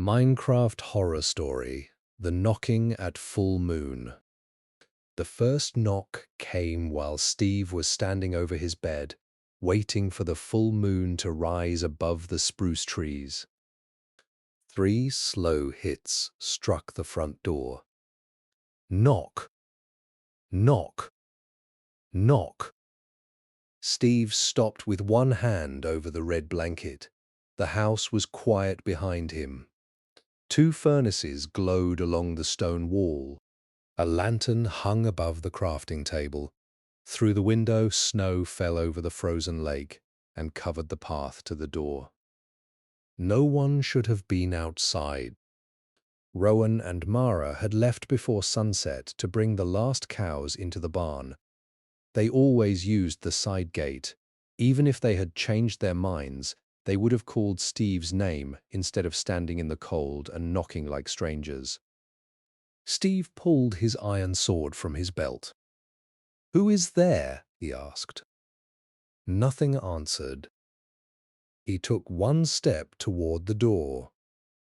Minecraft horror story, The Knocking at Full Moon. The first knock came while Steve was standing over his bed, waiting for the full moon to rise above the spruce trees. 3 slow hits struck the front door. Knock, knock, knock. Steve stopped with one hand over the red blanket. The house was quiet behind him. 2 furnaces glowed along the stone wall. A lantern hung above the crafting table. Through the window, snow fell over the frozen lake and covered the path to the door. No one should have been outside. Rowan and Mara had left before sunset to bring the last cows into the barn. They always used the side gate. Even if they had changed their minds, they would have called Steve's name instead of standing in the cold and knocking like strangers. Steve pulled his iron sword from his belt. "Who is there?" he asked. Nothing answered. He took one step toward the door.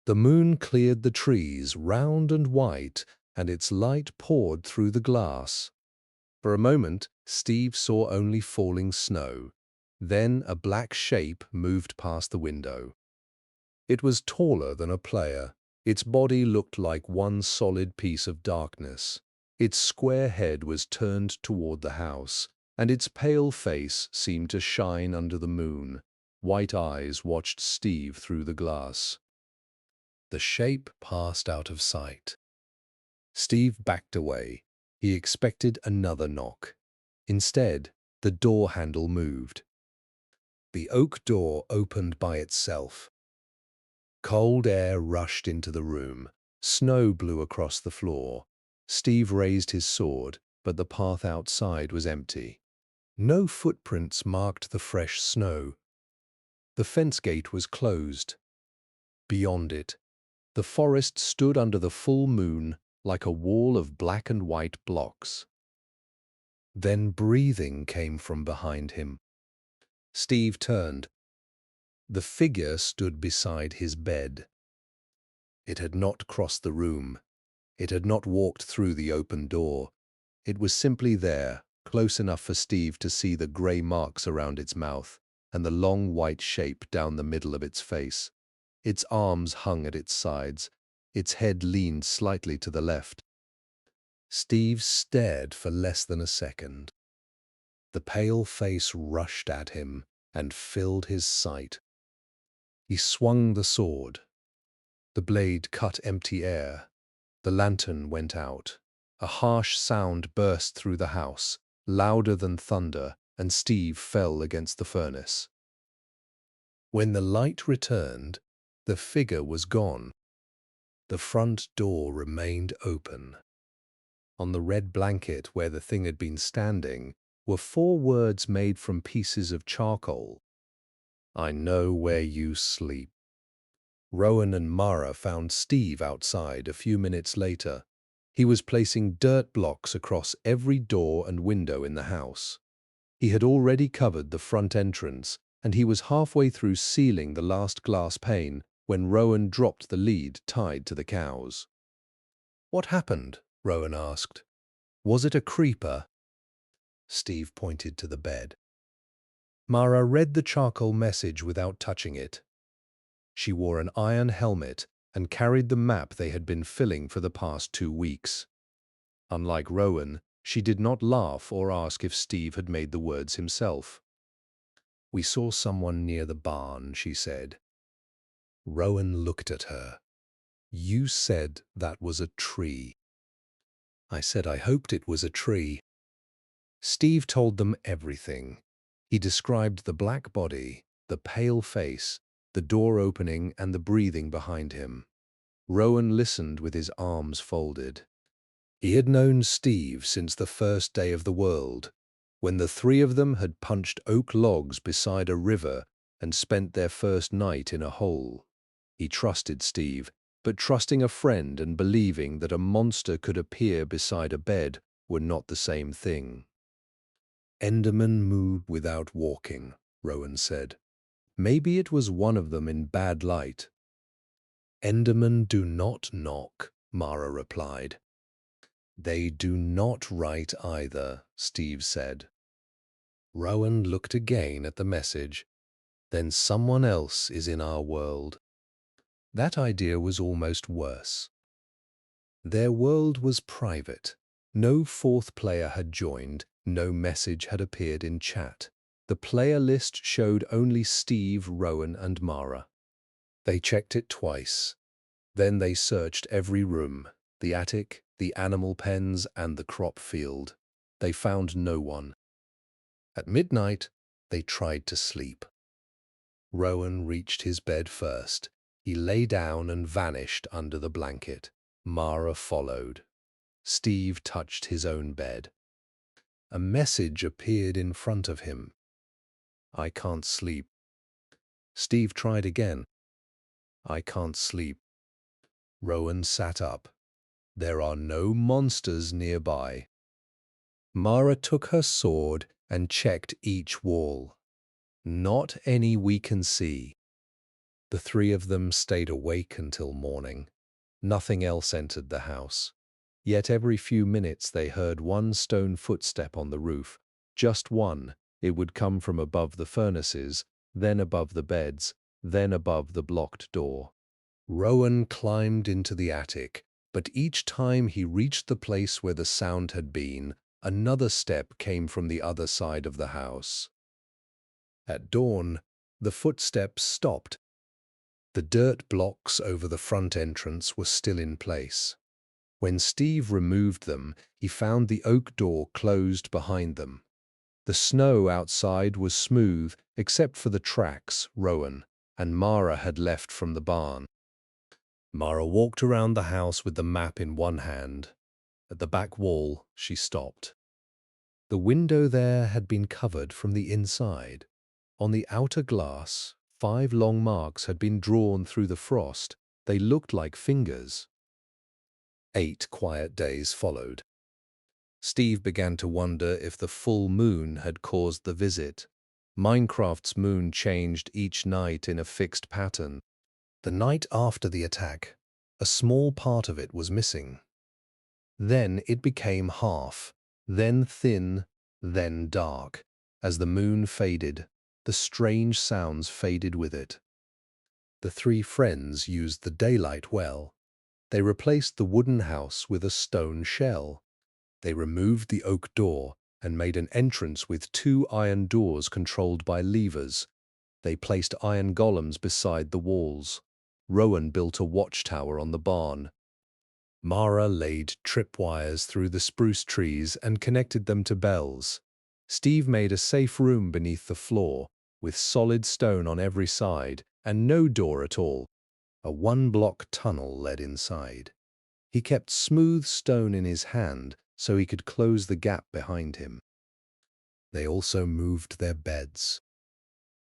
The moon cleared the trees, round and white, and its light poured through the glass. For a moment, Steve saw only falling snow. Then a black shape moved past the window. It was taller than a player. Its body looked like one solid piece of darkness. Its square head was turned toward the house, and its pale face seemed to shine under the moon. White eyes watched Steve through the glass. The shape passed out of sight. Steve backed away. He expected another knock. Instead, the door handle moved. The oak door opened by itself. Cold air rushed into the room. Snow blew across the floor. Steve raised his sword, but the path outside was empty. No footprints marked the fresh snow. The fence gate was closed. Beyond it, the forest stood under the full moon like a wall of black and white blocks. Then breathing came from behind him. Steve turned. The figure stood beside his bed. It had not crossed the room. It had not walked through the open door. It was simply there, close enough for Steve to see the gray marks around its mouth and the long white shape down the middle of its face. Its arms hung at its sides. Its head leaned slightly to the left. Steve stared for less than a second. The pale face rushed at him and filled his sight. He swung the sword. The blade cut empty air. The lantern went out. A harsh sound burst through the house, louder than thunder, and Steve fell against the furnace. When the light returned, the figure was gone. The front door remained open. On the red blanket where the thing had been standing were 4 words made from pieces of charcoal. "I know where you sleep." Rowan and Mara found Steve outside a few minutes later. He was placing dirt blocks across every door and window in the house. He had already covered the front entrance, and he was halfway through sealing the last glass pane when Rowan dropped the lead tied to the cows. "What happened?" Rowan asked. "Was it a creeper?" Steve pointed to the bed. Mara read the charcoal message without touching it. She wore an iron helmet and carried the map they had been filling for the past 2 weeks. Unlike Rowan, she did not laugh or ask if Steve had made the words himself. "We saw someone near the barn," she said. Rowan looked at her. "You said that was a tree." "I said I hoped it was a tree." Steve told them everything. He described the black body, the pale face, the door opening and the breathing behind him. Rowan listened with his arms folded. He had known Steve since the first day of the world, when the 3 of them had punched oak logs beside a river and spent their first night in a hole. He trusted Steve, but trusting a friend and believing that a monster could appear beside a bed were not the same thing. "Endermen move without walking," Rowan said. "Maybe it was one of them in bad light." Endermen do not knock, Mara replied. They do not write either, Steve said. Rowan looked again at the message. Then someone else is in our world. That idea was almost worse. Their world was private. No fourth player had joined, no message had appeared in chat. The player list showed only Steve, Rowan, and Mara. They checked it twice. Then they searched every room, the attic, the animal pens, and the crop field. They found no one. At midnight, they tried to sleep. Rowan reached his bed first. He lay down and vanished under the blanket. Mara followed. Steve touched his own bed. A message appeared in front of him. I can't sleep. Steve tried again. I can't sleep. Rowan sat up. There are no monsters nearby. Mara took her sword and checked each wall. Not any we can see. The three of them stayed awake until morning. Nothing else entered the house. Yet every few minutes they heard one stone footstep on the roof. Just one. It would come from above the furnaces, then above the beds, then above the blocked door. Rowan climbed into the attic, but each time he reached the place where the sound had been, another step came from the other side of the house. At dawn, the footsteps stopped. The dirt blocks over the front entrance were still in place. When Steve removed them, he found the oak door closed behind them. The snow outside was smooth, except for the tracks Rowan and Mara had left from the barn. Mara walked around the house with the map in one hand. At the back wall, she stopped. The window there had been covered from the inside. On the outer glass, 5 long marks had been drawn through the frost. They looked like fingers. 8 quiet days followed. Steve began to wonder if the full moon had caused the visit. Minecraft's moon changed each night in a fixed pattern. The night after the attack, a small part of it was missing. Then it became half, then thin, then dark. As the moon faded, the strange sounds faded with it. The 3 friends used the daylight well. They replaced the wooden house with a stone shell. They removed the oak door and made an entrance with 2 iron doors controlled by levers. They placed iron golems beside the walls. Rowan built a watchtower on the barn. Mara laid tripwires through the spruce trees and connected them to bells. Steve made a safe room beneath the floor, with solid stone on every side and no door at all. A 1-block tunnel led inside. He kept smooth stone in his hand so he could close the gap behind him. They also moved their beds.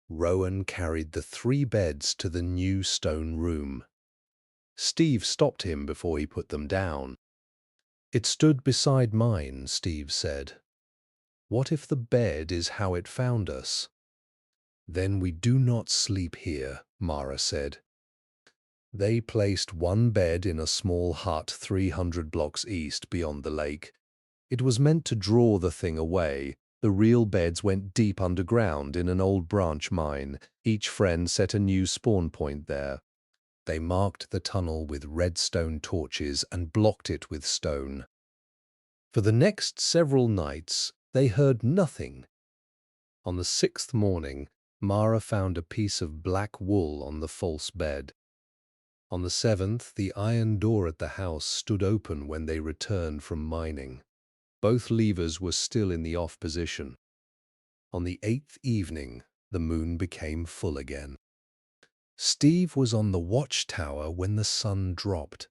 Rowan carried the 3 beds to the new stone room. Steve stopped him before he put them down. It stood beside mine, Steve said. What if the bed is how it found us? Then we do not sleep here, Mara said. They placed 1 bed in a small hut 300 blocks east beyond the lake. It was meant to draw the thing away. The real beds went deep underground in an old branch mine. Each friend set a new spawn point there. They marked the tunnel with redstone torches and blocked it with stone. For the next several nights, they heard nothing. On the 6th morning, Mara found a piece of black wool on the false bed. On the 7th, the iron door at the house stood open when they returned from mining. Both levers were still in the off position. On the 8th evening, the moon became full again. Steve was on the watchtower when the sun dropped.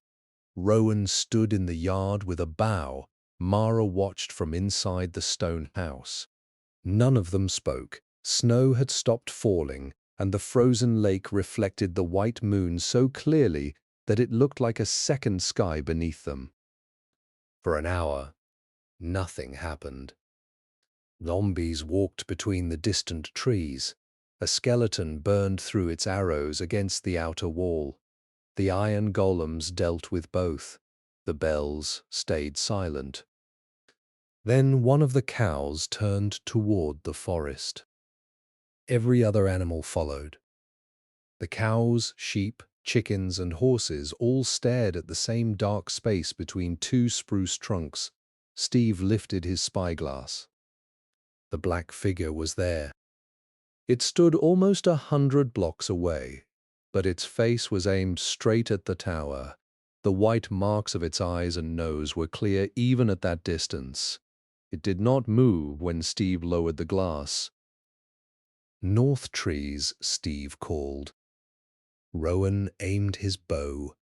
Rowan stood in the yard with a bow. Mara watched from inside the stone house. None of them spoke. Snow had stopped falling, and the frozen lake reflected the white moon so clearly that it looked like a second sky beneath them. For an hour, nothing happened. Zombies walked between the distant trees. A skeleton burned through its arrows against the outer wall. The iron golems dealt with both. The bells stayed silent. Then one of the cows turned toward the forest. Every other animal followed. The cows, sheep, chickens, and horses all stared at the same dark space between two spruce trunks. Steve lifted his spyglass. The black figure was there. It stood almost 100 blocks away, but its face was aimed straight at the tower. The white marks of its eyes and nose were clear even at that distance. It did not move when Steve lowered the glass. "North trees," Steve called. Rowan aimed his bow.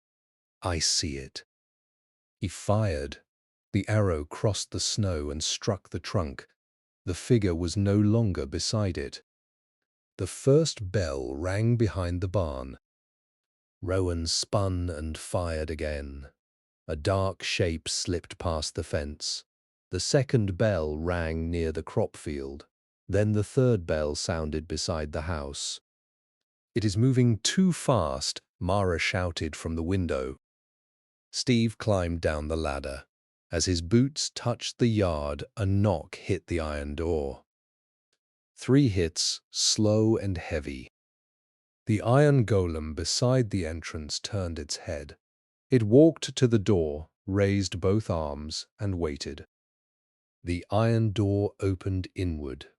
"I see it." He fired. The arrow crossed the snow and struck the trunk. The figure was no longer beside it. The first bell rang behind the barn. Rowan spun and fired again. A dark shape slipped past the fence. The second bell rang near the crop field. Then the third bell sounded beside the house. "It is moving too fast," Mara shouted from the window. Steve climbed down the ladder. As his boots touched the yard, a knock hit the iron door. 3 hits, slow and heavy. The iron golem beside the entrance turned its head. It walked to the door, raised both arms, and waited. The iron door opened inward.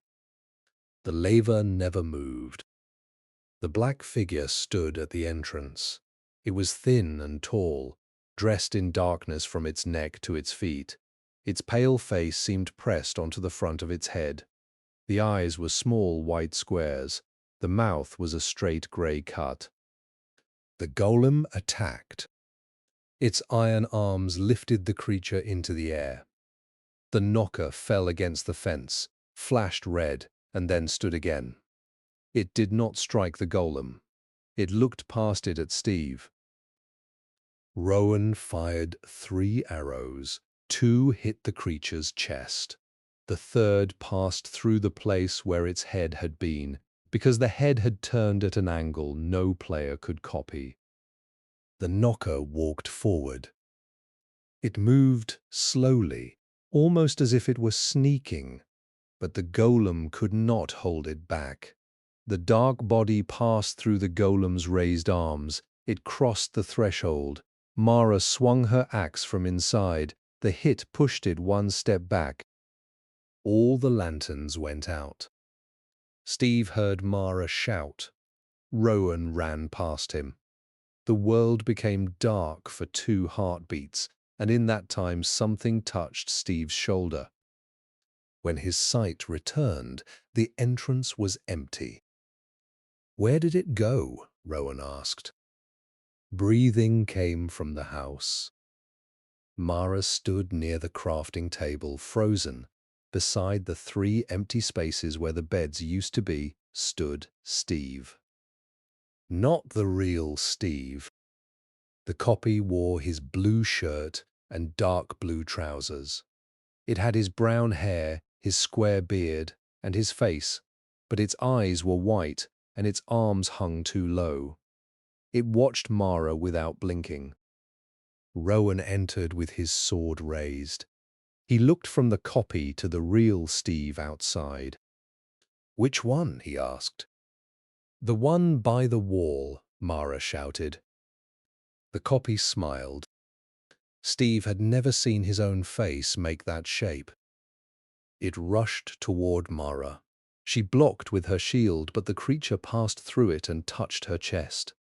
The laver never moved. The black figure stood at the entrance. It was thin and tall, dressed in darkness from its neck to its feet. Its pale face seemed pressed onto the front of its head. The eyes were small white squares. The mouth was a straight grey cut. The golem attacked. Its iron arms lifted the creature into the air. The knocker fell against the fence, flashed red, and then stood again. It did not strike the golem. It looked past it at Steve. Rowan fired 3 arrows. 2 hit the creature's chest. The third passed through the place where its head had been, because the head had turned at an angle no player could copy. The knocker walked forward. It moved slowly, almost as if it were sneaking, but the golem could not hold it back. The dark body passed through the golem's raised arms. It crossed the threshold. Mara swung her axe from inside. The hit pushed it 1 step back. All the lanterns went out. Steve heard Mara shout. Rowan ran past him. The world became dark for 2 heartbeats, and in that time something touched Steve's shoulder. When his sight returned, the entrance was empty. "Where did it go?" Rowan asked. Breathing came from the house. Mara stood near the crafting table, frozen. Beside the 3 empty spaces where the beds used to be, stood Steve. Not the real Steve. The copy wore his blue shirt and dark blue trousers. It had his brown hair, his square beard, and his face, but its eyes were white and its arms hung too low. It watched Mara without blinking. Rowan entered with his sword raised. He looked from the copy to the real Steve outside. "Which one?" he asked. "The one by the wall," Mara shouted. The copy smiled. Steve had never seen his own face make that shape. It rushed toward Mara. She blocked with her shield, but the creature passed through it and touched her chest.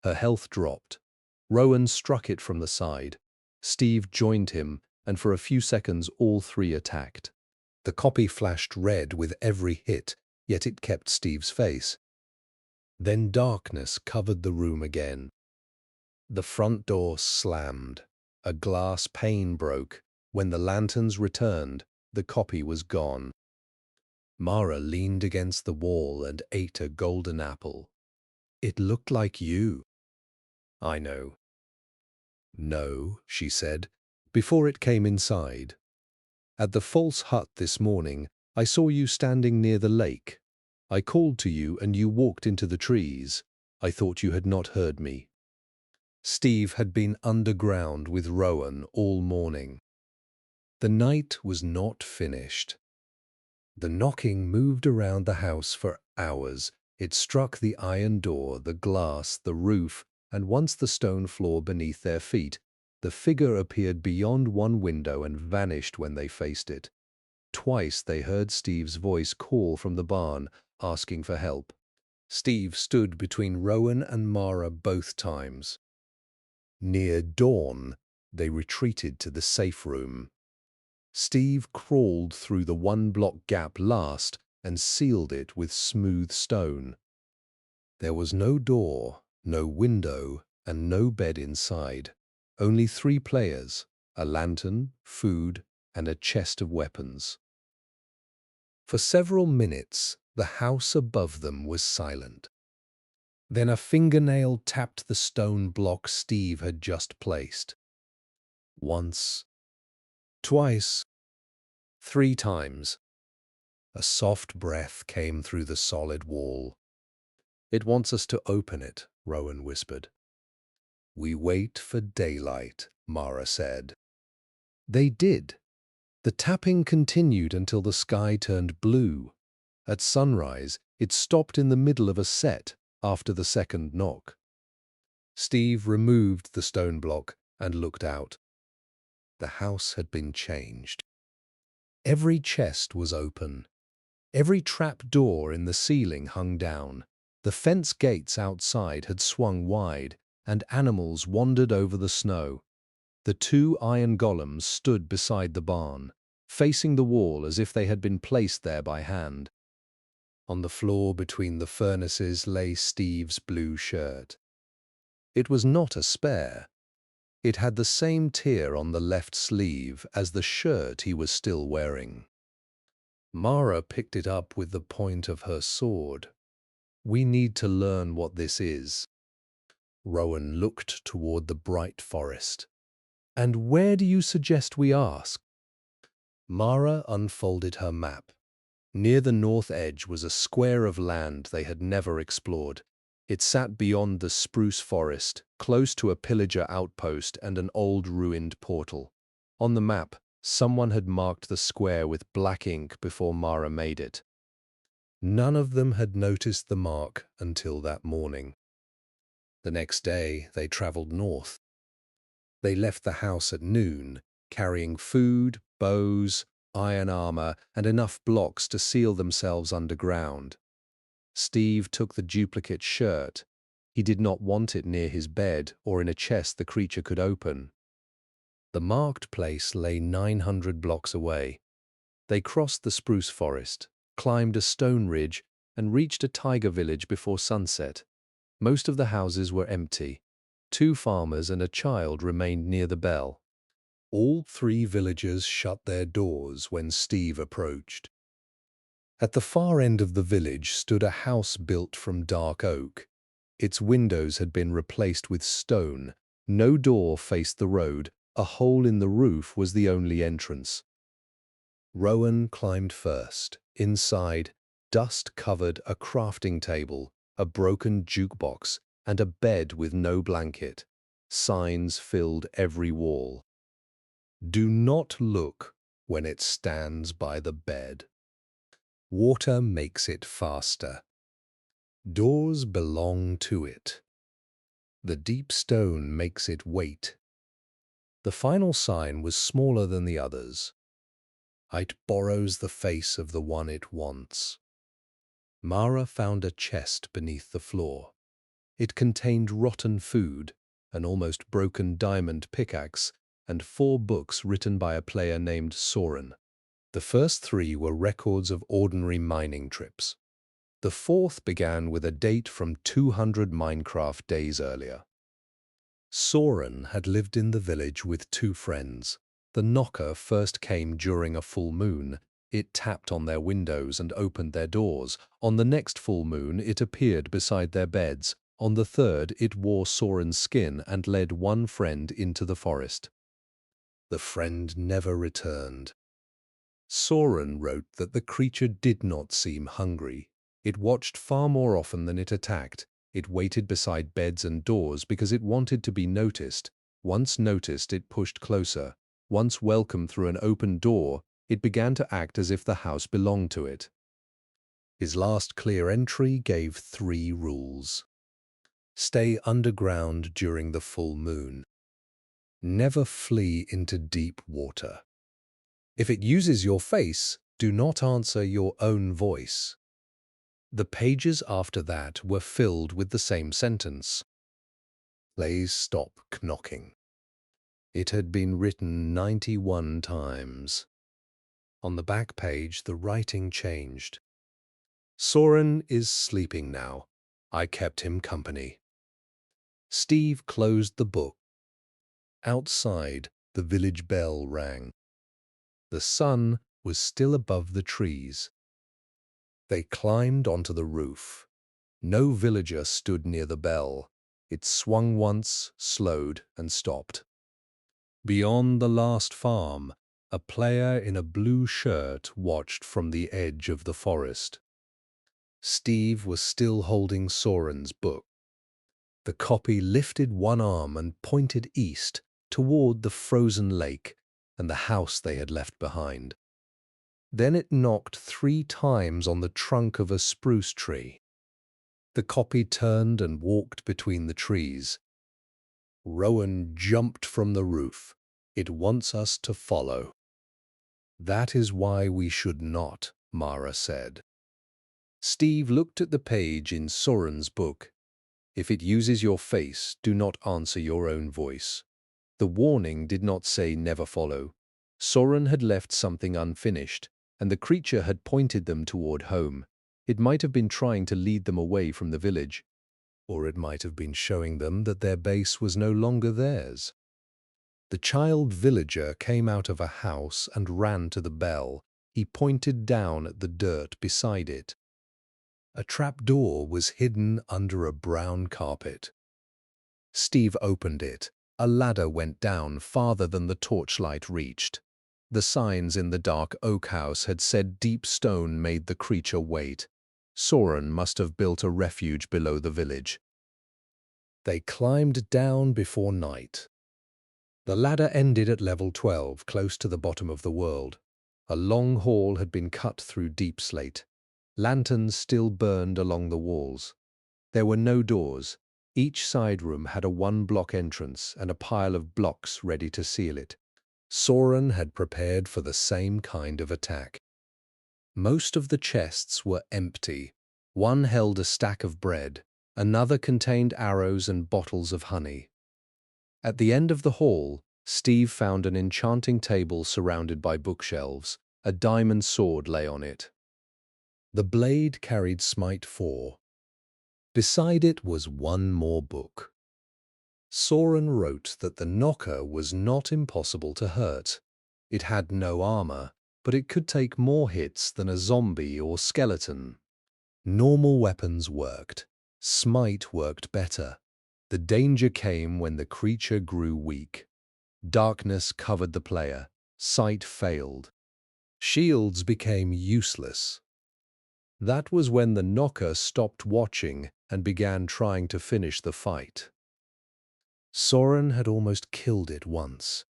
Her health dropped. Rowan struck it from the side. Steve joined him, and for a few seconds all 3 attacked. The copy flashed red with every hit, yet it kept Steve's face. Then darkness covered the room again. The front door slammed. A glass pane broke. When the lanterns returned, the copy was gone. Mara leaned against the wall and ate a golden apple. "It looked like you." "I know." "No," she said, "before it came inside. At the false hut this morning, I saw you standing near the lake. I called to you and you walked into the trees. I thought you had not heard me." Steve had been underground with Rowan all morning. The night was not finished. The knocking moved around the house for hours. It struck the iron door, the glass, the roof, and once the stone floor beneath their feet, the figure appeared beyond one window and vanished when they faced it. Twice they heard Steve's voice call from the barn, asking for help. Steve stood between Rowan and Mara both times. Near dawn, they retreated to the safe room. Steve crawled through the one-block gap last and sealed it with smooth stone. There was no door, no window, and no bed inside. Only 3 players, a lantern, food, and a chest of weapons. For several minutes, the house above them was silent. Then a fingernail tapped the stone block Steve had just placed. Once, twice, 3 times. A soft breath came through the solid wall. "It wants us to open it," Rowan whispered. "We wait for daylight," Mara said. They did. The tapping continued until the sky turned blue. At sunrise, it stopped in the middle of a set after the second knock. Steve removed the stone block and looked out. The house had been changed. Every chest was open. Every trap door in the ceiling hung down. The fence gates outside had swung wide, and animals wandered over the snow. The 2 iron golems stood beside the barn, facing the wall as if they had been placed there by hand. On the floor between the furnaces lay Steve's blue shirt. It was not a spare. It had the same tear on the left sleeve as the shirt he was still wearing. Mara picked it up with the point of her sword. "We need to learn what this is." Rowan looked toward the bright forest. "And where do you suggest we ask?" Mara unfolded her map. Near the north edge was a square of land they had never explored. It sat beyond the spruce forest, close to a pillager outpost and an old ruined portal. On the map, someone had marked the square with black ink before Mara made it. None of them had noticed the mark until that morning. The next day, they traveled north. They left the house at noon, carrying food, bows, iron armor, and enough blocks to seal themselves underground. Steve took the duplicate shirt. He did not want it near his bed or in a chest the creature could open. The marked place lay 900 blocks away. They crossed the spruce forest, climbed a stone ridge, and reached a tiger village before sunset. Most of the houses were empty. 2 farmers and a child remained near the bell. All 3 villagers shut their doors when Steve approached. At the far end of the village stood a house built from dark oak. Its windows had been replaced with stone. No door faced the road. A hole in the roof was the only entrance. Rowan climbed first. Inside, dust covered a crafting table, a broken jukebox, and a bed with no blanket. Signs filled every wall. "Do not look when it stands by the bed. Water makes it faster. Doors belong to it. The deep stone makes it wait." The final sign was smaller than the others. "It borrows the face of the one it wants." Mara found a chest beneath the floor. It contained rotten food, an almost broken diamond pickaxe, and 4 books written by a player named Soren. The first 3 were records of ordinary mining trips. The 4th began with a date from 200 Minecraft days earlier. Soren had lived in the village with 2 friends. The knocker first came during a full moon. It tapped on their windows and opened their doors. On the next full moon, it appeared beside their beds. On the 3rd, it wore Soren's skin and led one friend into the forest. The friend never returned. Soren wrote that the creature did not seem hungry. It watched far more often than it attacked, It waited beside beds and doors because it wanted to be noticed. Once noticed, it pushed closer. Once welcomed through an open door, it began to act as if the house belonged to it. His last clear entry gave 3 rules. Stay underground during the full moon. Never flee into deep water. If it uses your face, do not answer your own voice. The pages after that were filled with the same sentence. Please stop knocking. It had been written 91 times. On the back page, the writing changed. Soren is sleeping now. I kept him company. Steve closed the book. Outside, the village bell rang. The sun was still above the trees. They climbed onto the roof. No villager stood near the bell. It swung once, slowed, and stopped. Beyond the last farm, a player in a blue shirt watched from the edge of the forest. Steve was still holding Soren's book. The copy lifted one arm and pointed east toward the frozen lake and the house they had left behind. Then it knocked 3 times on the trunk of a spruce tree. The copy turned and walked between the trees. Rowan jumped from the roof. It wants us to follow. That is why we should not, Mara said. Steve looked at the page in Soren's book. If it uses your face, do not answer your own voice. The warning did not say never follow. Soren had left something unfinished, and the creature had pointed them toward home. It might have been trying to lead them away from the village, or it might have been showing them that their base was no longer theirs. The child villager came out of a house and ran to the bell. He pointed down at the dirt beside it. A trapdoor was hidden under a brown carpet. Steve opened it. A ladder went down farther than the torchlight reached. The signs in the dark oak house had said deep stone made the creature wait. Soren must have built a refuge below the village. They climbed down before night. The ladder ended at level 12, close to the bottom of the world. A long hall had been cut through deep slate. Lanterns still burned along the walls. There were no doors. Each side room had a 1-block entrance and a pile of blocks ready to seal it. Soren had prepared for the same kind of attack. Most of the chests were empty. One held a stack of bread. Another contained arrows and bottles of honey. At the end of the hall, Steve found an enchanting table surrounded by bookshelves. A diamond sword lay on it. The blade carried Smite 4. Beside it was one more book. Soren wrote that the knocker was not impossible to hurt. It had no armor, but it could take more hits than a zombie or skeleton. Normal weapons worked. Smite worked better. The danger came when the creature grew weak. Darkness covered the player. Sight failed. Shields became useless. That was when the knocker stopped watching and began trying to finish the fight. Soren had almost killed it once.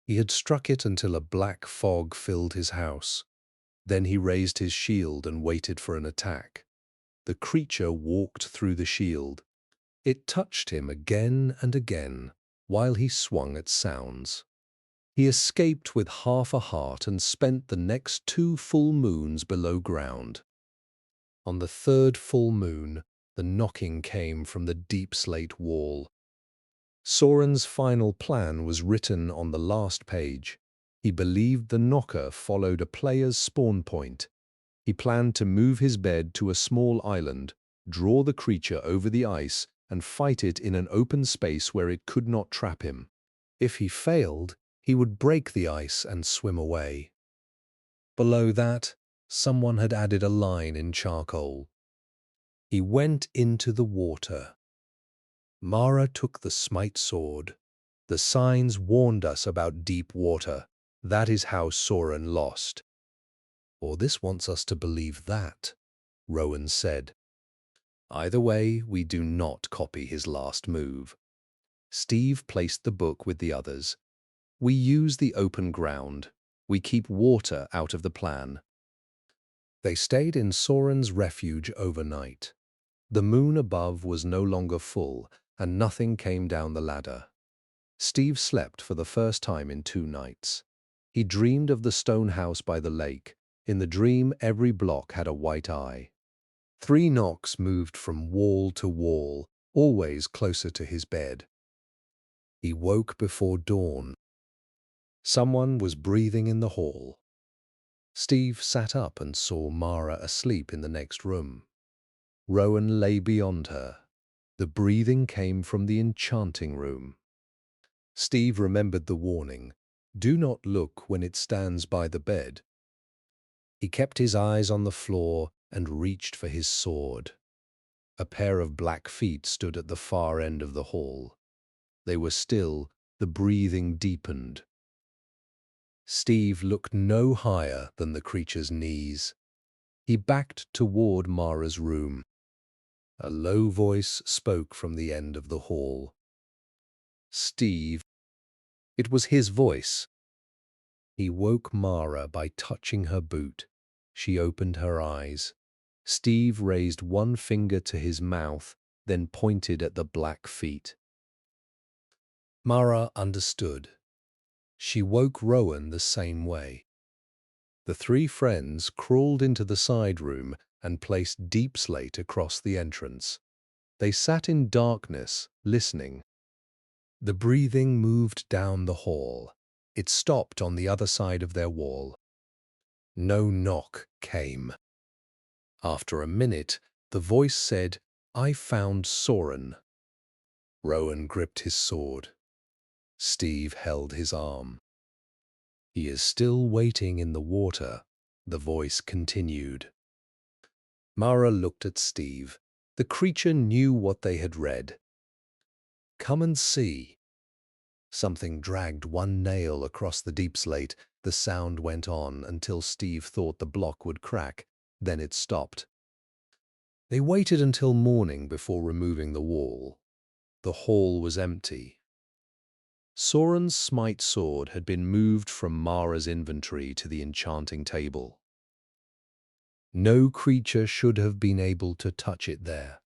He had struck it until a black fog filled his house. Then he raised his shield and waited for an attack. The creature walked through the shield. It touched him again and again while he swung at sounds. He escaped with half a heart and spent the next 2 full moons below ground. On the 3rd full moon, the knocking came from the deep slate wall. Soren's final plan was written on the last page. He believed the knocker followed a player's spawn point. He planned to move his bed to a small island, draw the creature over the ice, and fight it in an open space where it could not trap him. If he failed, he would break the ice and swim away. Below that, someone had added a line in charcoal. He went into the water. Mara took the Smite sword. The signs warned us about deep water. That is how Soren lost. Or this wants us to believe that, Rowan said. Either way, we do not copy his last move. Steve placed the book with the others. We use the open ground. We keep water out of the plan. They stayed in Soren's refuge overnight. The moon above was no longer full, and nothing came down the ladder. Steve slept for the first time in 2 nights. He dreamed of the stone house by the lake. In the dream, every block had a white eye. 3 knocks moved from wall to wall, always closer to his bed. He woke before dawn. Someone was breathing in the hall. Steve sat up and saw Mara asleep in the next room. Rowan lay beyond her. The breathing came from the enchanting room. Steve remembered the warning, "Do not look when it stands by the bed." He kept his eyes on the floor and reached for his sword. A pair of black feet stood at the far end of the hall. They were still, the breathing deepened. Steve looked no higher than the creature's knees. He backed toward Mara's room. A low voice spoke from the end of the hall. "Steve." It was his voice. He woke Mara by touching her boot. She opened her eyes. Steve raised one finger to his mouth, then pointed at the black feet. Mara understood. She woke Rowan the same way. The 3 friends crawled into the side room and placed deep slate across the entrance. They sat in darkness, listening. The breathing moved down the hall. It stopped on the other side of their wall. No knock came. After a minute, the voice said, "I found Soren." Rowan gripped his sword. Steve held his arm. "He is still waiting in the water," the voice continued. Mara looked at Steve. The creature knew what they had read. "Come and see." Something dragged one nail across the deep slate. The sound went on until Steve thought the block would crack. Then it stopped. They waited until morning before removing the wall. The hall was empty. Soren's smite sword had been moved from Mara's inventory to the enchanting table. No creature should have been able to touch it there.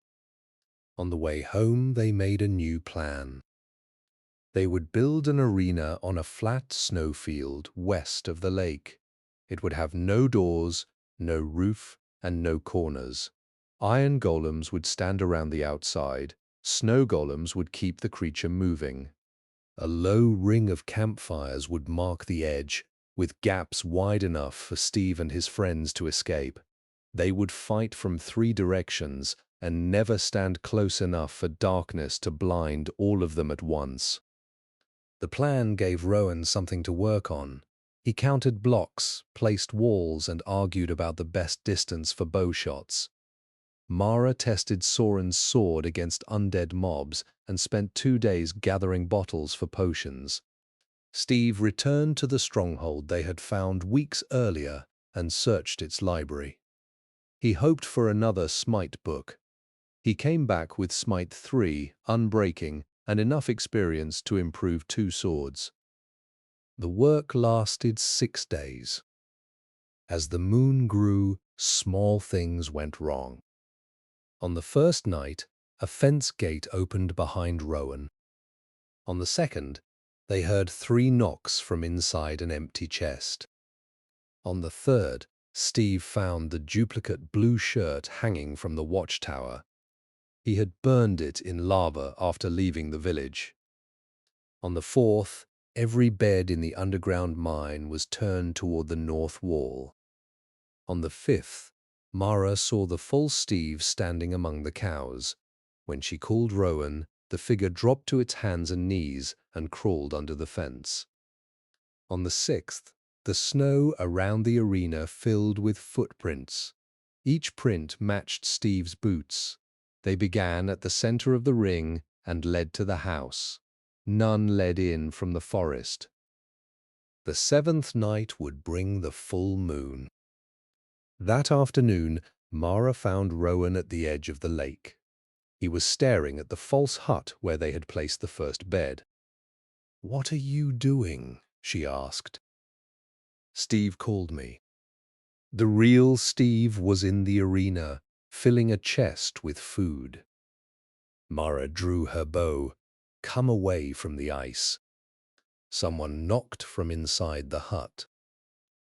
On the way home, they made a new plan. They would build an arena on a flat snowfield west of the lake. It would have no doors, no roof, and no corners. Iron golems would stand around the outside. Snow golems would keep the creature moving. A low ring of campfires would mark the edge, with gaps wide enough for Steve and his friends to escape. They would fight from 3 directions and never stand close enough for darkness to blind all of them at once. The plan gave Rowan something to work on. He counted blocks, placed walls, and argued about the best distance for bow shots. Mara tested Soren's sword against undead mobs and spent 2 days gathering bottles for potions. Steve returned to the stronghold they had found weeks earlier and searched its library. He hoped for another Smite book. He came back with Smite 3, Unbreaking, and enough experience to improve 2 swords. The work lasted 6 days. As the moon grew, small things went wrong. On the first night, a fence gate opened behind Rowan. On the second, they heard 3 knocks from inside an empty chest. On the third, Steve found the duplicate blue shirt hanging from the watchtower. He had burned it in lava after leaving the village. On the fourth, every bed in the underground mine was turned toward the north wall. On the fifth, Mara saw the false Steve standing among the cows. When she called Rowan, the figure dropped to its hands and knees and crawled under the fence. On the sixth, the snow around the arena filled with footprints. Each print matched Steve's boots. They began at the center of the ring and led to the house. None led in from the forest. The 7th night would bring the full moon. That afternoon, Mara found Rowan at the edge of the lake. He was staring at the false hut where they had placed the first bed. "What are you doing?" she asked. "Steve called me." The real Steve was in the arena, filling a chest with food. Mara drew her bow. "Come away from the ice." Someone knocked from inside the hut.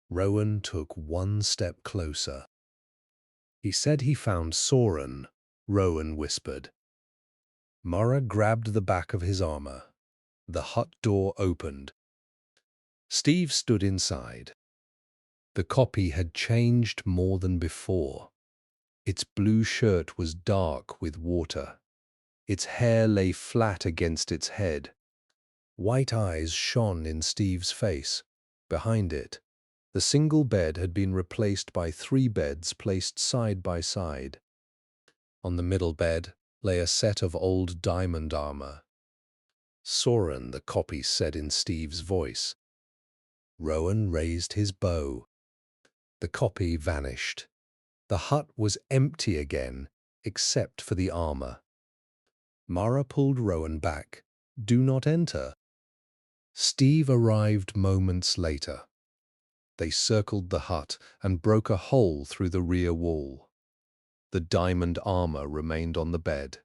Rowan took one step closer. "He said he found Soren," Rowan whispered. Mara grabbed the back of his armor. The hut door opened. Steve stood inside. The copy had changed more than before. Its blue shirt was dark with water. Its hair lay flat against its head. White eyes shone in Steve's face. Behind it, the single bed had been replaced by 3 beds placed side by side. On the middle bed lay a set of old diamond armor. "Soren," the copy said in Steve's voice. Rowan raised his bow. The copy vanished. The hut was empty again, except for the armor. Mara pulled Rowan back. "Do not enter." Steve arrived moments later. They circled the hut and broke a hole through the rear wall. The diamond armor remained on the bed.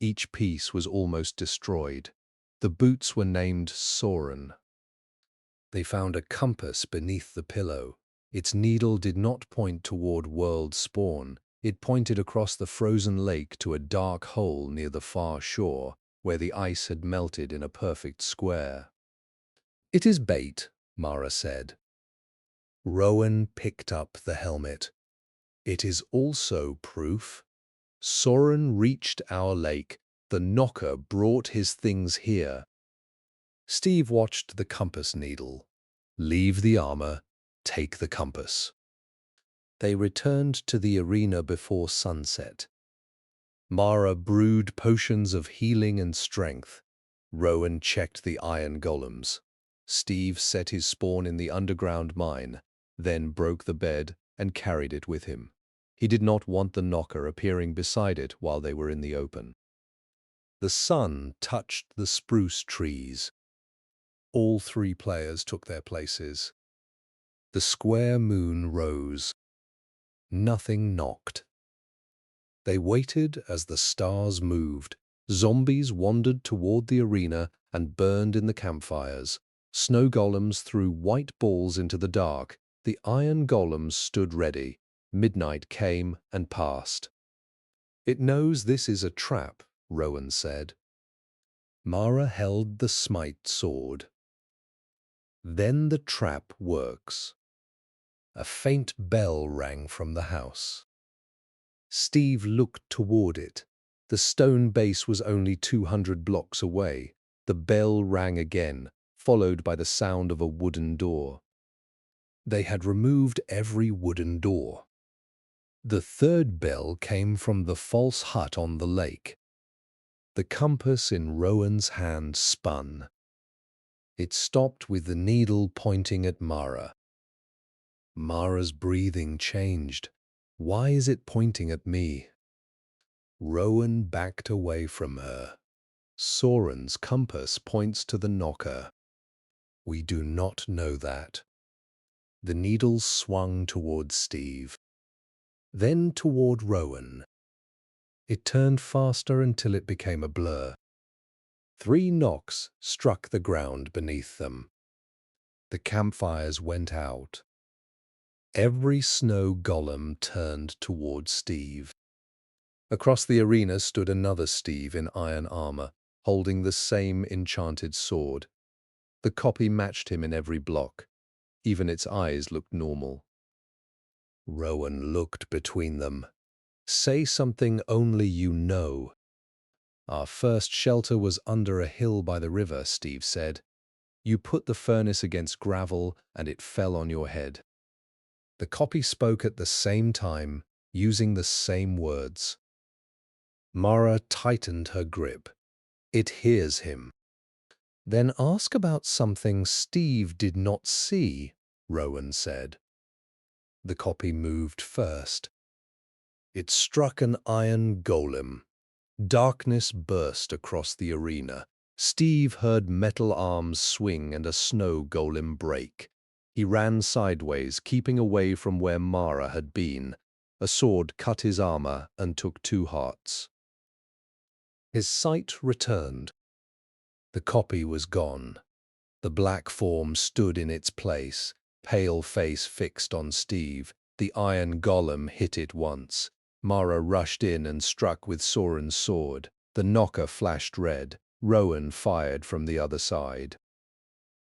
Each piece was almost destroyed. The boots were named Soren. They found a compass beneath the pillow. Its needle did not point toward world spawn. It pointed across the frozen lake to a dark hole near the far shore, where the ice had melted in a perfect square. "It is bait," Mara said. Rowan picked up the helmet. "It is also proof. Soren reached our lake. The knocker brought his things here." Steve watched the compass needle. "Leave the armor, take the compass." They returned to the arena before sunset. Mara brewed potions of healing and strength. Rowan checked the iron golems. Steve set his spawn in the underground mine, then broke the bed and carried it with him. He did not want the knocker appearing beside it while they were in the open. The sun touched the spruce trees. All 3 players took their places. The square moon rose. Nothing knocked. They waited as the stars moved. Zombies wandered toward the arena and burned in the campfires. Snow golems threw white balls into the dark. The iron golems stood ready. Midnight came and passed. "It knows this is a trap," Rowan said. Mara held the smite sword. "Then the trap works." A faint bell rang from the house. Steve looked toward it. The stone base was only 200 blocks away. The bell rang again, followed by the sound of a wooden door. They had removed every wooden door. The 3rd bell came from the false hut on the lake. The compass in Rowan's hand spun. It stopped with the needle pointing at Mara. Mara's breathing changed. "Why is it pointing at me?" Rowan backed away from her. "Soren's compass points to the knocker." "We do not know that." The needle swung toward Steve, then toward Rowan. It turned faster until it became a blur. 3 knocks struck the ground beneath them. The campfires went out. Every snow golem turned toward Steve. Across the arena stood another Steve in iron armor, holding the same enchanted sword. The copy matched him in every block. Even its eyes looked normal. Rowan looked between them. "Say something only you know." "Our first shelter was under a hill by the river," Steve said. "You put the furnace against gravel and it fell on your head." The copy spoke at the same time, using the same words. Mara tightened her grip. "It hears him." "Then ask about something Steve did not see," Rowan said. The copy moved first. It struck an iron golem. Darkness burst across the arena. Steve heard metal arms swing and a snow golem break. He ran sideways, keeping away from where Mara had been. A sword cut his armor and took 2 hearts. His sight returned. The copy was gone. The black form stood in its place, pale face fixed on Steve. The iron golem hit it once. Mara rushed in and struck with Soren's sword. The knocker flashed red. Rowan fired from the other side.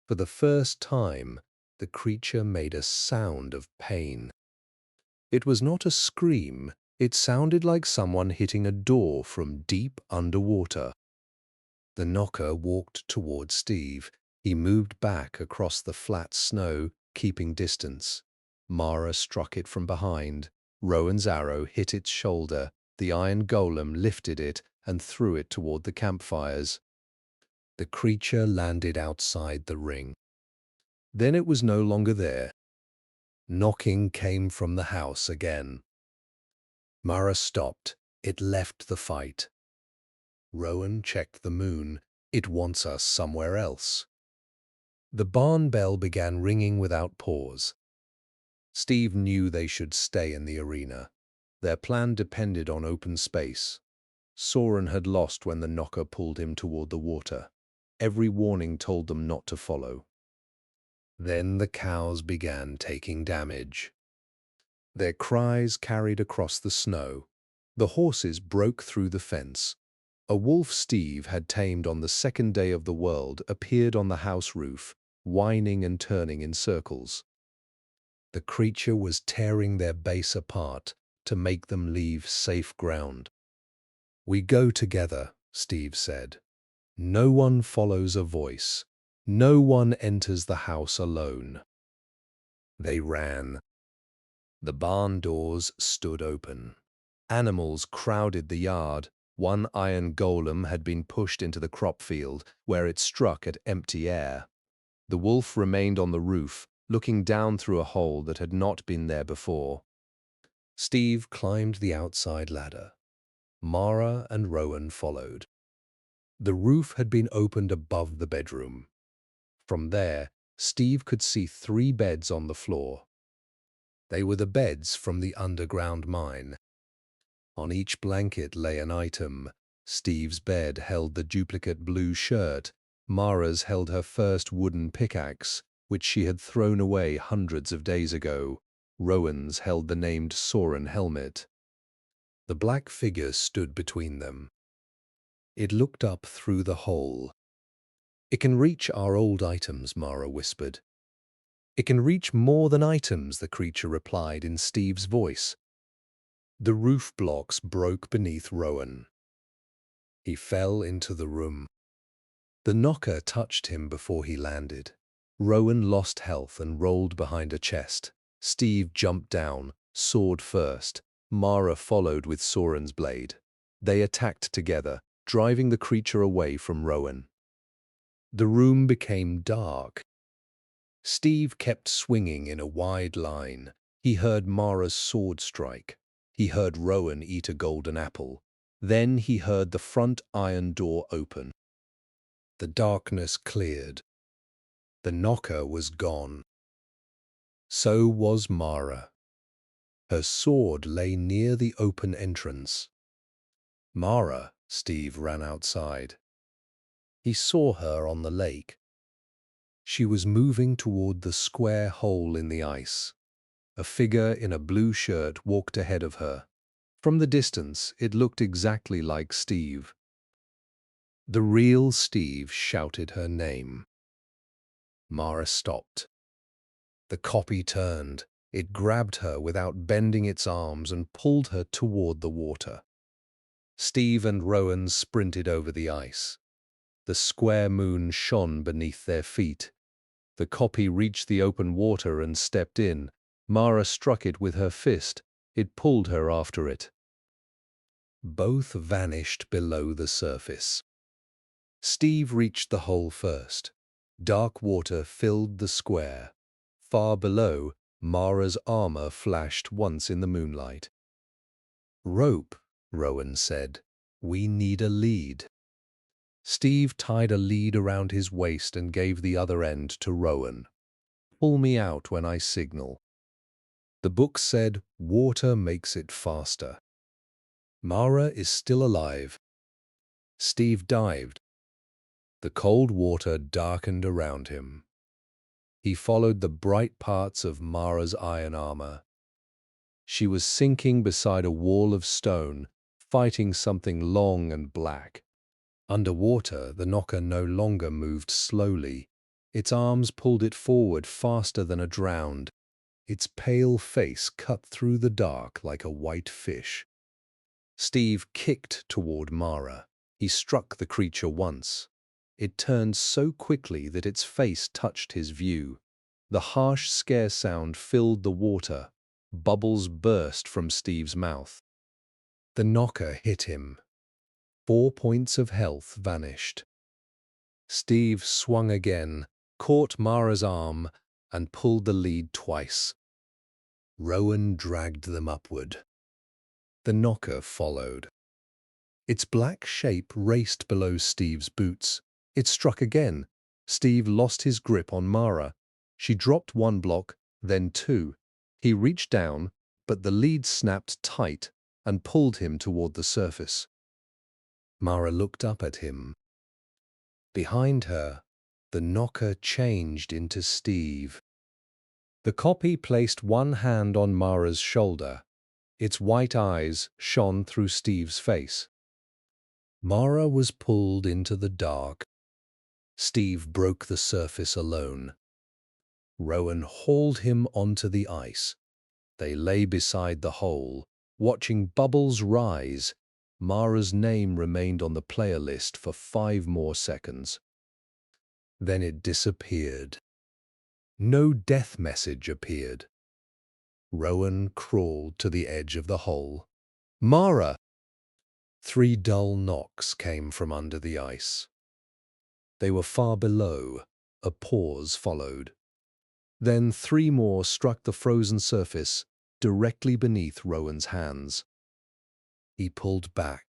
For the first time, the creature made a sound of pain. It was not a scream. It sounded like someone hitting a door from deep underwater. The knocker walked toward Steve. He moved back across the flat snow, keeping distance. Mara struck it from behind. Rowan's arrow hit its shoulder. The iron golem lifted it and threw it toward the campfires. The creature landed outside the ring. Then it was no longer there. Knocking came from the house again. Mara stopped. It left the fight. Rowan checked the moon. It wants us somewhere else. The barn bell began ringing without pause. Steve knew they should stay in the arena. Their plan depended on open space. Soren had lost when the knocker pulled him toward the water. Every warning told them not to follow. Then the cows began taking damage. Their cries carried across the snow. The horses broke through the fence. A wolf Steve had tamed on the second day of the world appeared on the house roof, whining and turning in circles. The creature was tearing their base apart to make them leave safe ground. "We go together," Steve said. "No one follows a voice. No one enters the house alone." They ran. The barn doors stood open. Animals crowded the yard. One iron golem had been pushed into the crop field, where it struck at empty air. The wolf remained on the roof, looking down through a hole that had not been there before. Steve climbed the outside ladder. Mara and Rowan followed. The roof had been opened above the bedroom. From there, Steve could see 3 beds on the floor. They were the beds from the underground mine. On each blanket lay an item. Steve's bed held the duplicate blue shirt. Mara's held her first wooden pickaxe, which she had thrown away hundreds of days ago. Rowan's held the named Soren helmet. The black figure stood between them. It looked up through the hole. "It can reach our old items," Mara whispered. "It can reach more than items," the creature replied in Steve's voice. The roof blocks broke beneath Rowan. He fell into the room. The knocker touched him before he landed. Rowan lost health and rolled behind a chest. Steve jumped down, sword first. Mara followed with Soren's blade. They attacked together, driving the creature away from Rowan. The room became dark. Steve kept swinging in a wide line. He heard Mara's sword strike. He heard Rowan eat a golden apple. Then he heard the front iron door open. The darkness cleared. The knocker was gone. So was Mara. Her sword lay near the open entrance. "Mara," Steve ran outside. He saw her on the lake. She was moving toward the square hole in the ice. A figure in a blue shirt walked ahead of her. From the distance, it looked exactly like Steve. The real Steve shouted her name. Mara stopped. The copy turned. It grabbed her without bending its arms and pulled her toward the water. Steve and Rowan sprinted over the ice. The square moon shone beneath their feet. The copy reached the open water and stepped in. Mara struck it with her fist. It pulled her after it. Both vanished below the surface. Steve reached the hole first. Dark water filled the square. Far below, Mara's armor flashed once in the moonlight. Rope, Rowan said. We need a lead. Steve tied a lead around his waist and gave the other end to Rowan. Pull me out when I signal. The book said, water makes it faster. Mara is still alive. Steve dived. The cold water darkened around him. He followed the bright parts of Mara's iron armor. She was sinking beside a wall of stone, fighting something long and black. Underwater, the knocker no longer moved slowly. Its arms pulled it forward faster than a drowned. Its pale face cut through the dark like a white fish. Steve kicked toward Mara. He struck the creature once. It turned so quickly that its face touched his view. The harsh scare sound filled the water. Bubbles burst from Steve's mouth. The knocker hit him. 4 points of health vanished. Steve swung again, caught Mara's arm, and pulled the lead twice. Rowan dragged them upward. The knocker followed. Its black shape raced below Steve's boots. It struck again. Steve lost his grip on Mara. She dropped 1 block, then 2. He reached down, but the lead snapped tight and pulled him toward the surface. Mara looked up at him. Behind her, the knocker changed into Steve. The copy placed one hand on Mara's shoulder. Its white eyes shone through Steve's face. Mara was pulled into the dark. Steve broke the surface alone. Rowan hauled him onto the ice. They lay beside the hole, watching bubbles rise. Mara's name remained on the player list for 5 more seconds. Then it disappeared. No death message appeared. Rowan crawled to the edge of the hole. Mara! 3 dull knocks came from under the ice. They were far below. A pause followed. Then 3 more struck the frozen surface directly beneath Rowan's hands. He pulled back.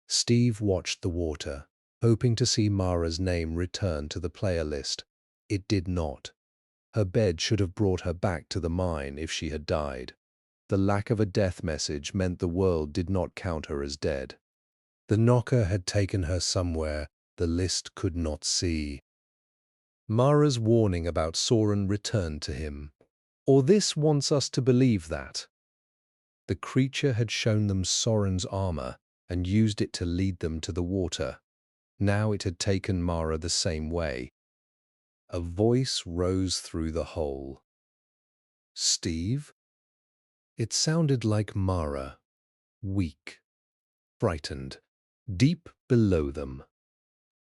Steve watched the water, hoping to see Mara's name return to the player list. It did not. Her bed should have brought her back to the mine if she had died. The lack of a death message meant the world did not count her as dead. The knocker had taken her somewhere the list could not see. Mara's warning about Soren returned to him. Or this wants us to believe that. The creature had shown them Soren's armor and used it to lead them to the water. Now it had taken Mara the same way. A voice rose through the hole. Steve? It sounded like Mara, weak, frightened, deep below them.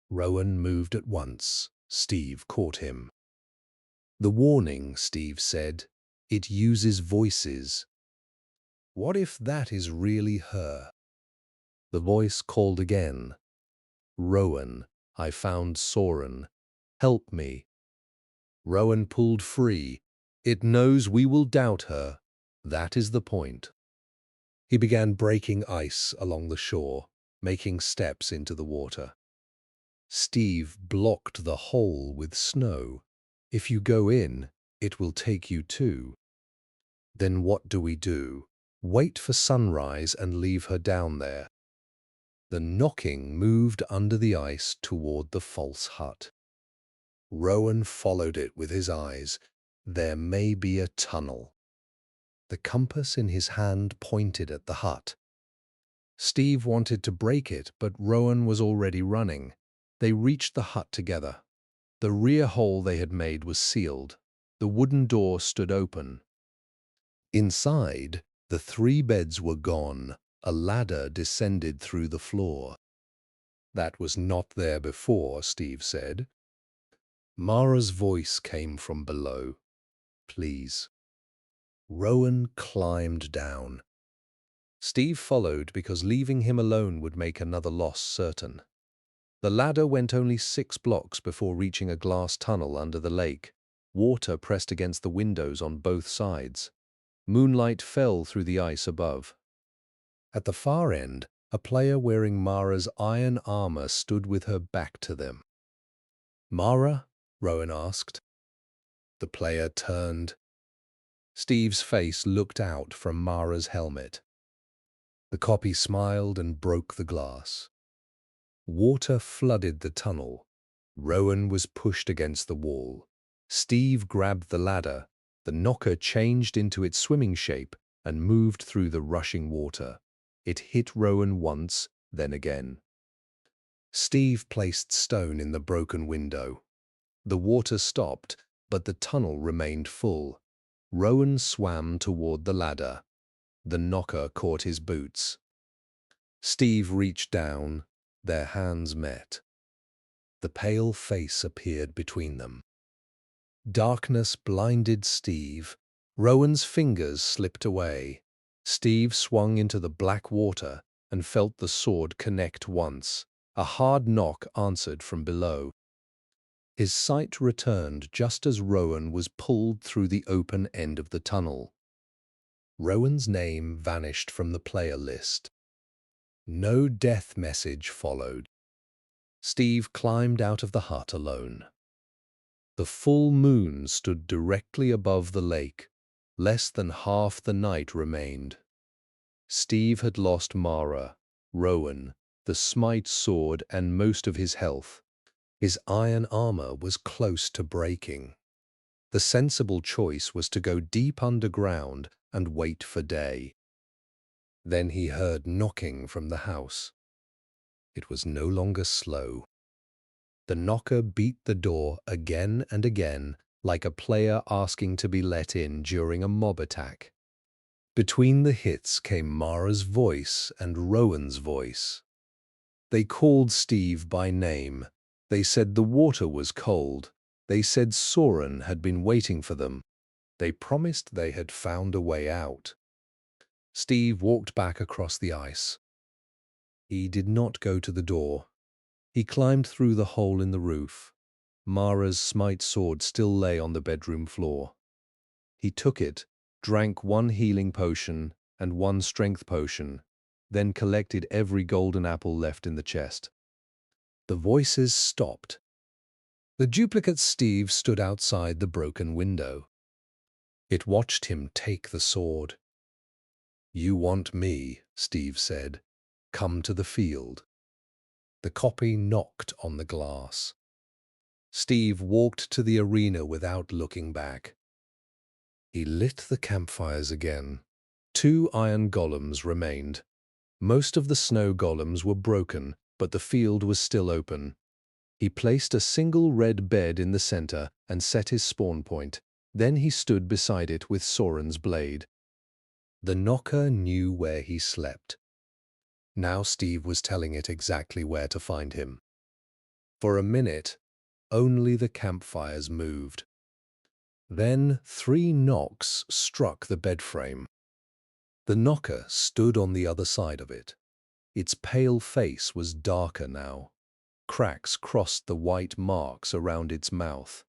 Rowan moved at once. Steve caught him. The warning, Steve said, it uses voices. What if that is really her? The voice called again. Rowan, I found Soren. Help me. Rowan pulled free. It knows we will doubt her. That is the point. He began breaking ice along the shore, making steps into the water. Steve blocked the hole with snow. If you go in, it will take you too. Then what do we do? Wait for sunrise and leave her down there. The knocking moved under the ice toward the false hut. Rowan followed it with his eyes. There may be a tunnel. The compass in his hand pointed at the hut. Steve wanted to break it, but Rowan was already running. They reached the hut together. The rear hole they had made was sealed. The wooden door stood open. Inside, the 3 beds were gone. A ladder descended through the floor. That was not there before, Steve said. Mara's voice came from below. Please. Rowan climbed down. Steve followed because leaving him alone would make another loss certain. The ladder went only 6 blocks before reaching a glass tunnel under the lake. Water pressed against the windows on both sides. Moonlight fell through the ice above. At the far end, a player wearing Mara's iron armor stood with her back to them. "Mara?" Rowan asked. The player turned. Steve's face looked out from Mara's helmet. The copy smiled and broke the glass. Water flooded the tunnel. Rowan was pushed against the wall. Steve grabbed the ladder. The knocker changed into its swimming shape and moved through the rushing water. It hit Rowan once, then again. Steve placed stone in the broken window. The water stopped, but the tunnel remained full. Rowan swam toward the ladder. The knocker caught his boots. Steve reached down. Their hands met. The pale face appeared between them. Darkness blinded Steve. Rowan's fingers slipped away. Steve swung into the black water and felt the sword connect once. A hard knock answered from below. His sight returned just as Rowan was pulled through the open end of the tunnel. Rowan's name vanished from the player list. No death message followed. Steve climbed out of the hut alone. The full moon stood directly above the lake. Less than half the night remained. Steve had lost Mara, Rowan, the smite sword, and most of his health. His iron armor was close to breaking. The sensible choice was to go deep underground and wait for day. Then he heard knocking from the house. It was no longer slow. The knocker beat the door again and again, like a player asking to be let in during a mob attack. Between the hits came Mara's voice and Rowan's voice. They called Steve by name. They said the water was cold. They said Soren had been waiting for them. They promised they had found a way out. Steve walked back across the ice. He did not go to the door. He climbed through the hole in the roof. Mara's smite sword still lay on the bedroom floor. He took it, drank one healing potion and one strength potion, then collected every golden apple left in the chest. The voices stopped. The duplicate Steve stood outside the broken window. It watched him take the sword. "You want me," Steve said. "Come to the field." The copy knocked on the glass. Steve walked to the arena without looking back. He lit the campfires again. 2 iron golems remained. Most of the snow golems were broken, but the field was still open. He placed a single red bed in the center and set his spawn point. Then he stood beside it with Soren's blade. The knocker knew where he slept. Now Steve was telling it exactly where to find him. For a minute, only the campfires moved. Then 3 knocks struck the bed frame. The knocker stood on the other side of it. Its pale face was darker now. Cracks crossed the white marks around its mouth.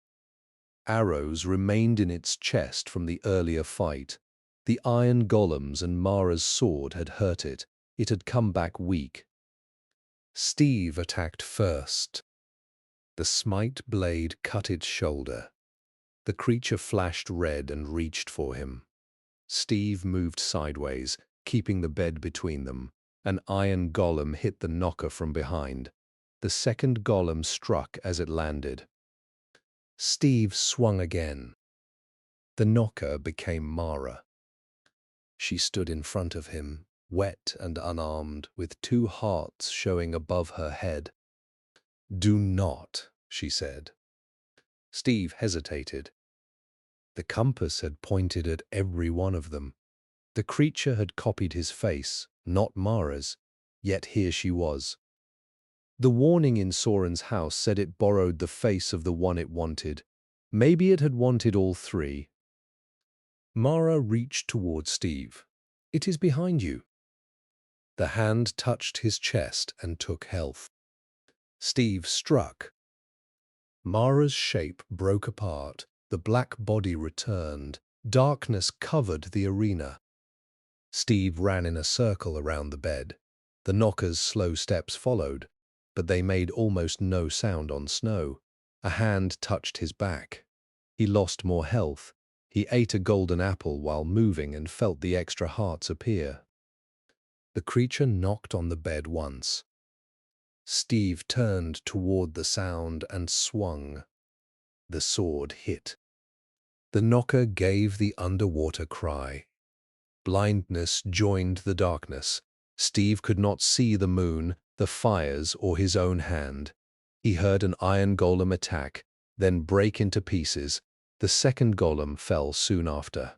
Arrows remained in its chest from the earlier fight. The iron golems and Mara's sword had hurt it. It had come back weak. Steve attacked first. The smite blade cut its shoulder. The creature flashed red and reached for him. Steve moved sideways, keeping the bed between them. An iron golem hit the knocker from behind. The second golem struck as it landed. Steve swung again. The knocker became Mara. She stood in front of him, wet and unarmed, with 2 hearts showing above her head. "Do not," she said. Steve hesitated. The compass had pointed at every one of them. The creature had copied his face, not Mara's, yet here she was. The warning in Soren's house said it borrowed the face of the one it wanted. Maybe it had wanted all 3. Mara reached toward Steve. "It is behind you." The hand touched his chest and took health. Steve struck. Mara's shape broke apart. The black body returned. Darkness covered the arena. Steve ran in a circle around the bed. The knocker's slow steps followed, but they made almost no sound on snow. A hand touched his back. He lost more health. He ate a golden apple while moving and felt the extra hearts appear. The creature knocked on the bed once. Steve turned toward the sound and swung. The sword hit. The knocker gave the underwater cry. Blindness joined the darkness. Steve could not see the moon, the fires, or his own hand. He heard an iron golem attack, then break into pieces. The second golem fell soon after.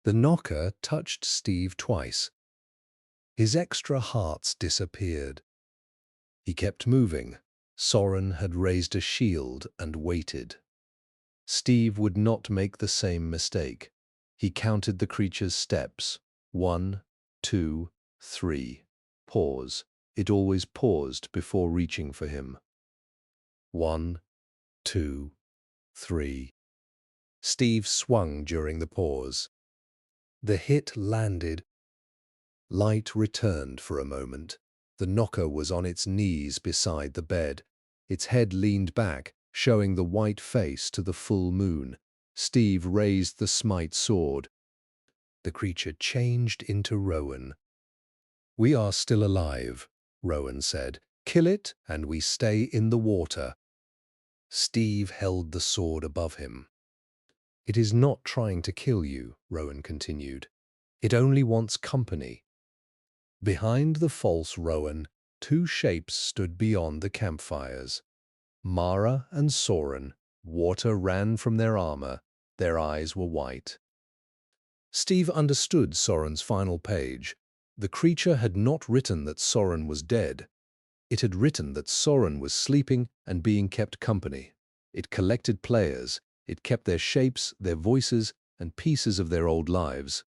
The knocker touched Steve twice. His extra hearts disappeared. He kept moving. Soren had raised a shield and waited. Steve would not make the same mistake. He counted the creature's steps. 1, 2, 3. Pause. It always paused before reaching for him. 1, 2, 3. Steve swung during the pause. The hit landed. Light returned for a moment. The knocker was on its knees beside the bed. Its head leaned back, showing the white face to the full moon. Steve raised the smite sword. The creature changed into Rowan. "We are still alive," Rowan said. "Kill it, and we stay in the water." Steve held the sword above him. "It is not trying to kill you," Rowan continued. "It only wants company." Behind the false Rowan, two shapes stood beyond the campfires. Mara and Soren. Water ran from their armor. Their eyes were white. Steve understood Soren's final page. The creature had not written that Soren was dead. It had written that Soren was sleeping and being kept company. It collected players. It kept their shapes, their voices, and pieces of their old lives.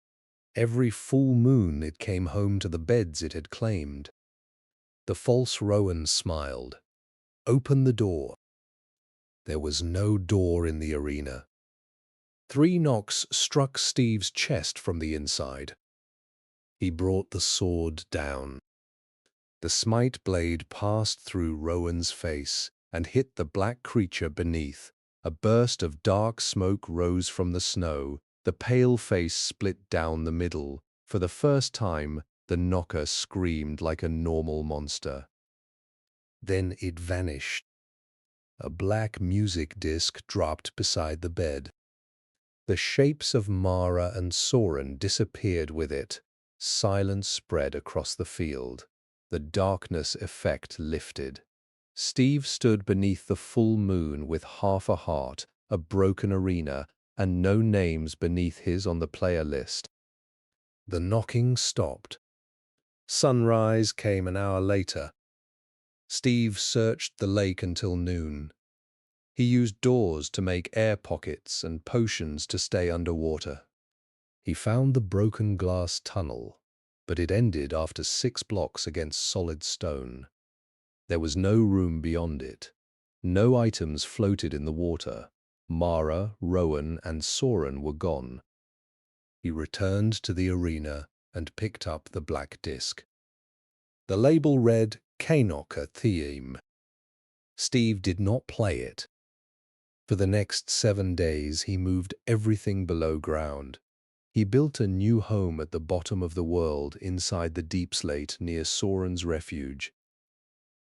Every full moon it came home to the beds it had claimed. The false Rowan smiled. "Open the door." There was no door in the arena. 3 knocks struck Steve's chest from the inside. He brought the sword down. The smite blade passed through Rowan's face and hit the black creature beneath. A burst of dark smoke rose from the snow. The pale face split down the middle. For the first time, the knocker screamed like a normal monster. Then it vanished. A black music disc dropped beside the bed. The shapes of Mara and Soren disappeared with it. Silence spread across the field. The darkness effect lifted. Steve stood beneath the full moon with half a heart, a broken arena, and no names beneath his on the player list. The knocking stopped. Sunrise came an hour later. Steve searched the lake until noon. He used doors to make air pockets and potions to stay underwater. He found the broken glass tunnel, but it ended after 6 blocks against solid stone. There was no room beyond it. No items floated in the water. Mara, Rowan, and Soren were gone. He returned to the arena and picked up the black disc. The label read Knocker Theme. Steve did not play it. For the next 7 days, he moved everything below ground. He built a new home at the bottom of the world inside the deep slate near Soren's refuge.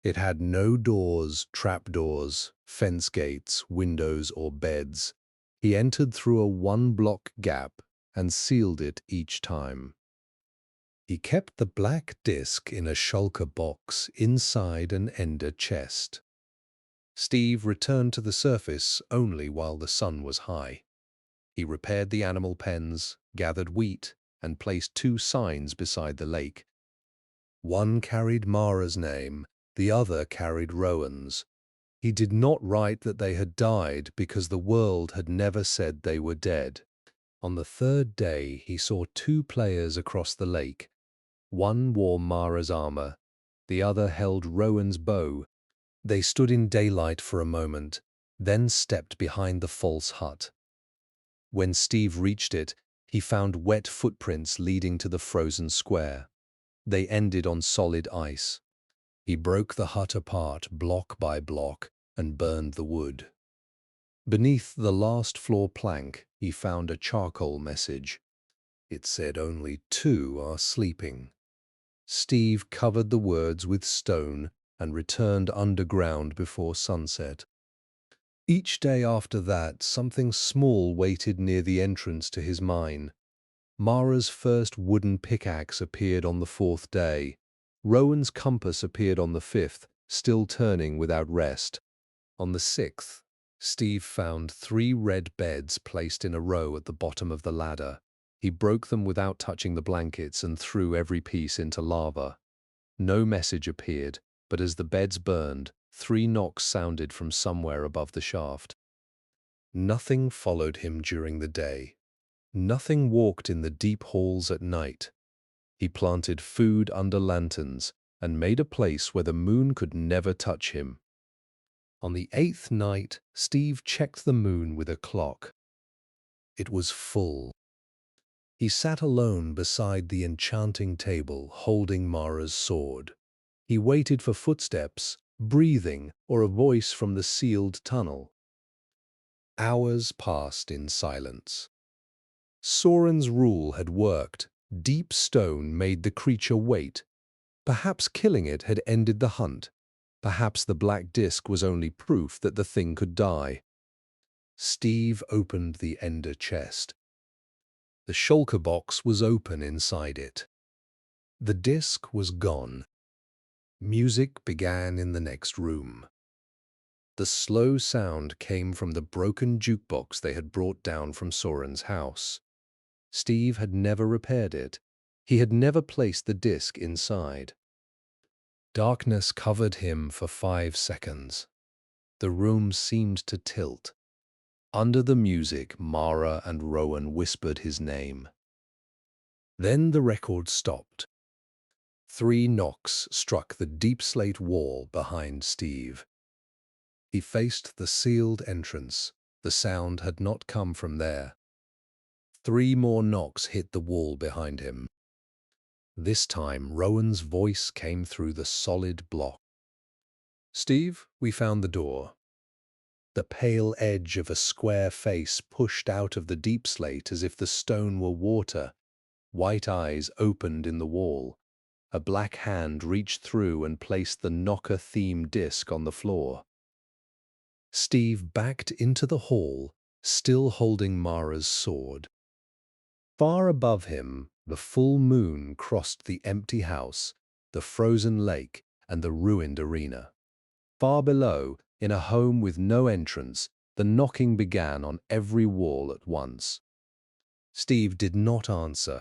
It had no doors, trapdoors, fence gates, windows, or beds. He entered through a 1-block gap and sealed it each time. He kept the black disc in a shulker box inside an ender chest. Steve returned to the surface only while the sun was high. He repaired the animal pens, gathered wheat, and placed 2 signs beside the lake. One carried Mara's name, the other carried Rowan's. He did not write that they had died because the world had never said they were dead. On the 3rd day, he saw 2 players across the lake. One wore Mara's armor, the other held Rowan's bow. They stood in daylight for a moment, then stepped behind the false hut. When Steve reached it, He found wet footprints leading to the frozen square. They ended on solid ice. He broke the hut apart block by block and burned the wood. Beneath the last floor plank, he found a charcoal message. It said only 2 are sleeping. Steve covered the words with stone and returned underground before sunset. Each day after that, something small waited near the entrance to his mine. Mara's first wooden pickaxe appeared on the 4th day. Rowan's compass appeared on the 5th, still turning without rest. On the 6th, Steve found 3 red beds placed in a row at the bottom of the ladder. He broke them without touching the blankets and threw every piece into lava. No message appeared, but as the beds burned, 3 knocks sounded from somewhere above the shaft. Nothing followed him during the day. Nothing walked in the deep halls at night. He planted food under lanterns and made a place where the moon could never touch him. On the 8th night, Steve checked the moon with a clock. It was full. He sat alone beside the enchanting table, holding Mara's sword. He waited for footsteps, breathing, or a voice from the sealed tunnel. Hours passed in silence. Soren's rule had worked. Deep stone made the creature wait. Perhaps killing it had ended the hunt. Perhaps the black disk was only proof that the thing could die. Steve opened the ender chest. The shulker box was open inside it. The disk was gone. Music began in the next room. The slow sound came from the broken jukebox they had brought down from Soren's house. Steve had never repaired it. He had never placed the disk inside. Darkness covered him for 5 seconds. The room seemed to tilt. Under the music, Mara and Rowan whispered his name. Then the record stopped. 3 knocks struck the deep slate wall behind Steve. He faced the sealed entrance. The sound had not come from there. 3 more knocks hit the wall behind him. This time, Rowan's voice came through the solid block. "Steve, we found the door." The pale edge of a square face pushed out of the deep slate as if the stone were water. White eyes opened in the wall. A black hand reached through and placed the knocker-themed disc on the floor. Steve backed into the hall, still holding Mara's sword. Far above him, the full moon crossed the empty house, the frozen lake, and the ruined arena. Far below, in a home with no entrance, the knocking began on every wall at once. Steve did not answer.